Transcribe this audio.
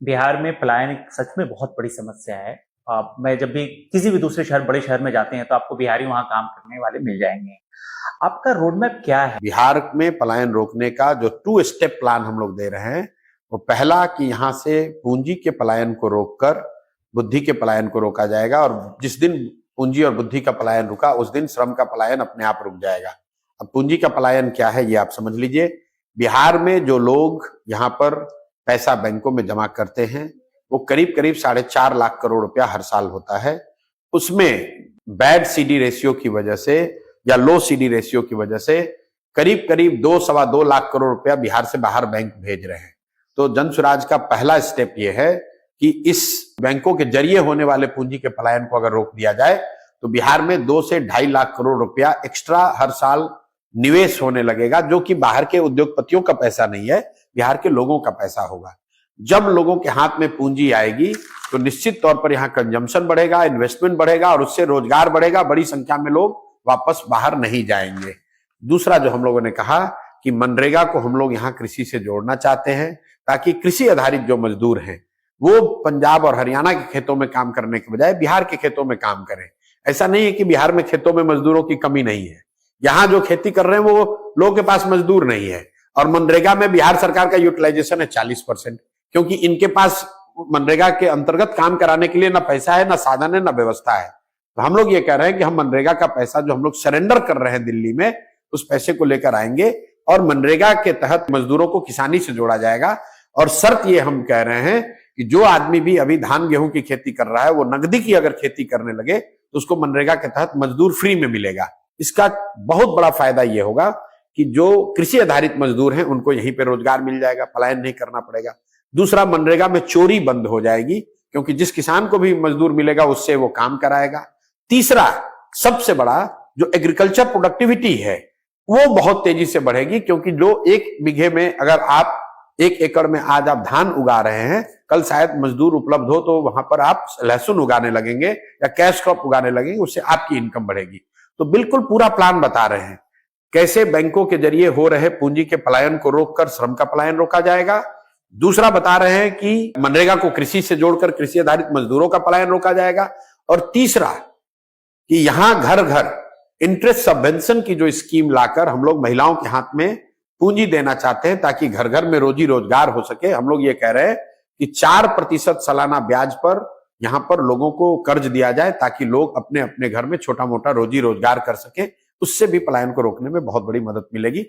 बिहार में पलायन एक सच में बहुत बड़ी समस्या है। मैं जब भी किसी भी दूसरे शहर, बड़े शहर में जाते हैं तो आपको बिहारी वहाँ काम करने वाले मिल जाएंगे। आपका रोड मैप क्या है? बिहार में पलायन रोकने का जो 2 स्टेप प्लान हम लोग दे रहे हैं, वो पहला कि यहाँ से पूंजी के पलायन को रोककर बुद्धि के पलायन को रोका जाएगा, और जिस दिन पूंजी और बुद्धि का पलायन रुका उस दिन श्रम का पलायन अपने आप रुक जाएगा। अब पूंजी का पलायन क्या है ये आप समझ लीजिए। बिहार में जो लोग यहाँ पर पैसा बैंकों में जमा करते हैं वो करीब करीब 4.5 लाख करोड़ रुपया हर साल होता है। उसमें बैड सीडी रेशियो की वजह से या लो सीडी रेशियो की वजह से करीब करीब 2-2.25 लाख करोड़ रुपया बिहार से बाहर बैंक भेज रहे हैं। तो जन स्वराज का पहला स्टेप यह है कि इस बैंकों के जरिए होने वाले पूंजी के पलायन को अगर रोक दिया जाए तो बिहार में 2 से 2.5 लाख करोड़ रुपया एक्स्ट्रा हर साल निवेश होने लगेगा, जो कि बाहर के उद्योगपतियों का पैसा नहीं है, बिहार के लोगों का पैसा होगा। जब लोगों के हाथ में पूंजी आएगी तो निश्चित तौर पर यहाँ कंजम्पशन बढ़ेगा, इन्वेस्टमेंट बढ़ेगा और उससे रोजगार बढ़ेगा, बड़ी संख्या में लोग वापस बाहर नहीं जाएंगे। दूसरा जो हम लोगों ने कहा कि मनरेगा को हम लोग यहाँ कृषि से जोड़ना चाहते हैं, ताकि कृषि आधारित जो मजदूर हैं वो पंजाब और हरियाणा के खेतों में काम करने के बजाय बिहार के खेतों में काम करें। ऐसा नहीं है कि बिहार में खेतों में मजदूरों की कमी नहीं है, यहाँ जो खेती कर रहे हैं वो लोगों के पास मजदूर नहीं है। और मनरेगा में बिहार सरकार का यूटिलाइजेशन है 40%, क्योंकि इनके पास मनरेगा के अंतर्गत काम कराने के लिए ना पैसा है, ना साधन है, ना व्यवस्था है। तो हम लोग ये कह रहे हैं कि हम मनरेगा का पैसा जो हम लोग सरेंडर कर रहे हैं दिल्ली में, उस पैसे को लेकर आएंगे और मनरेगा के तहत मजदूरों को किसानी से जोड़ा जाएगा। और शर्त ये हम कह रहे हैं कि जो आदमी भी अभी धान गेहूं की खेती कर रहा है वो नकदी की अगर खेती करने लगे तो उसको मनरेगा के तहत मजदूर फ्री में मिलेगा। इसका बहुत बड़ा फायदा ये होगा कि जो कृषि आधारित मजदूर हैं उनको यहीं पे रोजगार मिल जाएगा, पलायन नहीं करना पड़ेगा। दूसरा, मनरेगा में चोरी बंद हो जाएगी, क्योंकि जिस किसान को भी मजदूर मिलेगा उससे वो काम कराएगा। तीसरा, सबसे बड़ा, जो एग्रीकल्चर प्रोडक्टिविटी है वो बहुत तेजी से बढ़ेगी, क्योंकि जो 1 बीघे में अगर आप 1 एकड़ में आज आप धान उगा रहे हैं, कल शायद मजदूर उपलब्ध हो तो वहां पर आप लहसुन उगाने लगेंगे या कैश क्रॉप उगाने लगेंगे, उससे आपकी इनकम बढ़ेगी। तो बिल्कुल पूरा प्लान बता रहे हैं कैसे बैंकों के जरिए हो रहे पूंजी के पलायन को रोककर श्रम का पलायन रोका जाएगा। दूसरा, बता रहे हैं कि मनरेगा को कृषि से जोड़कर कृषि आधारित मजदूरों का पलायन रोका जाएगा। और तीसरा कि यहां घर घर इंटरेस्ट सबवेंशन की जो स्कीम लाकर हम लोग महिलाओं के हाथ में पूंजी देना चाहते हैं, ताकि घर घर में रोजी रोजगार हो सके। हम लोग ये कह रहे हैं कि 4% सालाना ब्याज पर यहां पर लोगों को कर्ज दिया जाए, ताकि लोग अपने अपने घर में छोटा मोटा रोजी रोजगार कर सके। उससे भी पलायन को रोकने में बहुत बड़ी मदद मिलेगी।